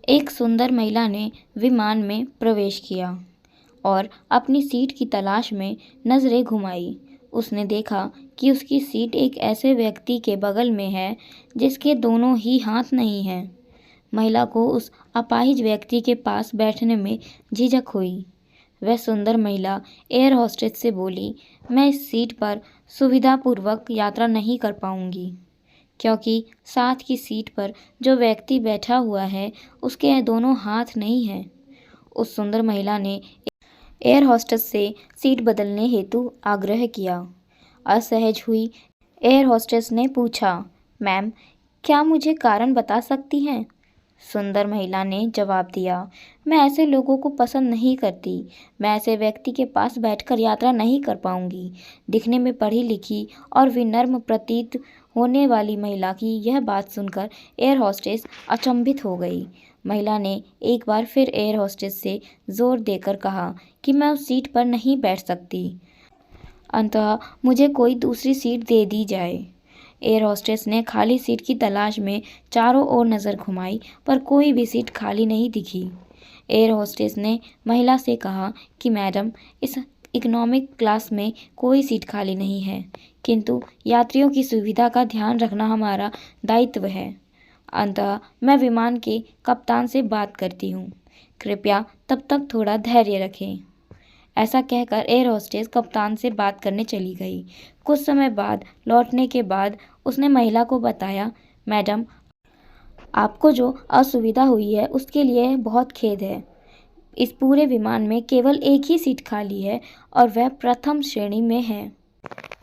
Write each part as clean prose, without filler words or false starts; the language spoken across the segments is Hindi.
एक सुंदर महिला ने विमान में प्रवेश किया और अपनी सीट की तलाश में नजरें घुमाई। उसने देखा कि उसकी सीट एक ऐसे व्यक्ति के बगल में है जिसके दोनों ही हाथ नहीं हैं। महिला को उस अपाहिज व्यक्ति के पास बैठने में झिझक हुई। वह सुंदर महिला एयर होस्टेस से बोली, मैं इस सीट पर सुविधापूर्वक यात्रा नहीं कर पाऊंगी, क्योंकि साथ की सीट पर जो व्यक्ति बैठा हुआ है उसके दोनों हाथ नहीं हैं। उस सुंदर महिला ने एयर होस्टेस से सीट बदलने हेतु आग्रह किया। असहज हुई एयर होस्टेस ने पूछा, मैम, क्या मुझे कारण बता सकती हैं? सुंदर महिला ने जवाब दिया, मैं ऐसे लोगों को पसंद नहीं करती। मैं ऐसे व्यक्ति के पास बैठकर यात्रा नहीं कर पाऊंगी। दिखने में पढ़ी लिखी और विनम्र प्रतीत होने वाली महिला की यह बात सुनकर एयर होस्टेस अचंभित हो गई। महिला ने एक बार फिर एयर होस्टेस से जोर देकर कहा कि मैं उस सीट पर नहीं बैठ सकती। अंततः मुझे कोई दूसरी सीट दे दी जाए। एयर होस्टेस ने खाली सीट की तलाश में चारों ओर नज़र घुमाई, पर कोई भी सीट खाली नहीं दिखी। एयर होस्टेस ने महिला से कहा कि मैडम, इस इकोनॉमिक क्लास में कोई सीट खाली नहीं है, किंतु यात्रियों की सुविधा का ध्यान रखना हमारा दायित्व है। अंततः मैं विमान के कप्तान से बात करती हूँ। कृपया तब तक थोड़ा धैर्य रखें। ऐसा कहकर एयर होस्टेस कप्तान से बात करने चली गई। कुछ समय बाद लौटने के बाद उसने महिला को बताया, मैडम, आपको जो असुविधा हुई है उसके लिए बहुत खेद है। इस पूरे विमान में केवल एक ही सीट खाली है और वह प्रथम श्रेणी में है।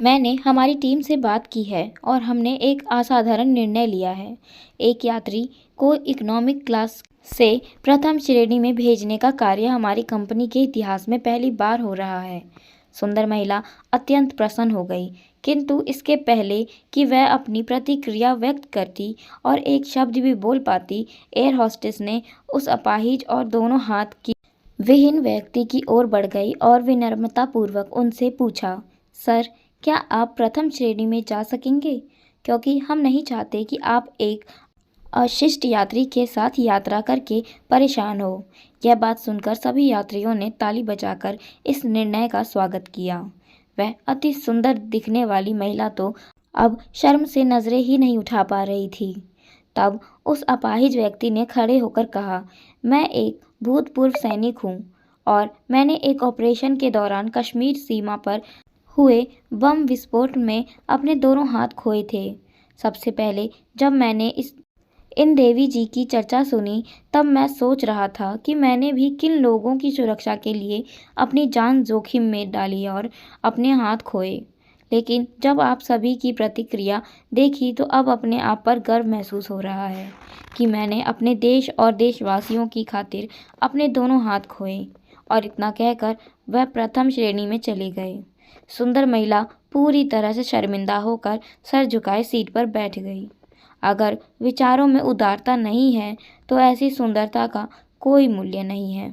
मैंने हमारी टीम से बात की है और हमने एक असाधारण निर्णय लिया है। एक यात्री को इकोनॉमिक क्लास से प्रथम श्रेणी में भेजने का कार्य हमारी कंपनी के इतिहास में पहली बार हो रहा है। सुंदर महिला अत्यंत प्रसन्न हो गई, किंतु इसके पहले कि वह अपनी प्रतिक्रिया व्यक्त करती और एक शब्द भी बोल पाती, एयर होस्टेस ने उस अपाहिज और दोनों हाथ की विहीन व्यक्ति की ओर बढ़ गई और विनम्रतापूर्वक उनसे पूछा, सर, क्या आप प्रथम श्रेणी में जा सकेंगे? क्योंकि हम नहीं चाहते कि आप एक अशिष्ट यात्री के साथ यात्रा करके परेशान हो। यह बात सुनकर सभी यात्रियों ने ताली बजाकर इस निर्णय का स्वागत किया। वह अति सुंदर दिखने वाली महिला तो अब शर्म से नजरें ही नहीं उठा पा रही थी। तब उस अपाहिज व्यक्ति ने खड़े होकर कहा, मैं एक भूतपूर्व सैनिक हूँ और मैंने एक ऑपरेशन के दौरान कश्मीर सीमा पर हुए बम विस्फोट में अपने दोनों हाथ खोए थे। सबसे पहले जब मैंने इन देवी जी की चर्चा सुनी, तब मैं सोच रहा था कि मैंने भी किन लोगों की सुरक्षा के लिए अपनी जान जोखिम में डाली और अपने हाथ खोए। लेकिन जब आप सभी की प्रतिक्रिया देखी तो अब अपने आप पर गर्व महसूस हो रहा है कि मैंने अपने देश और देशवासियों की खातिर अपने दोनों हाथ खोए। और इतना कहकर वह प्रथम श्रेणी में चले गए। सुंदर महिला पूरी तरह से शर्मिंदा होकर सर झुकाए सीट पर बैठ गई। अगर विचारों में उदारता नहीं है तो ऐसी सुंदरता का कोई मूल्य नहीं है।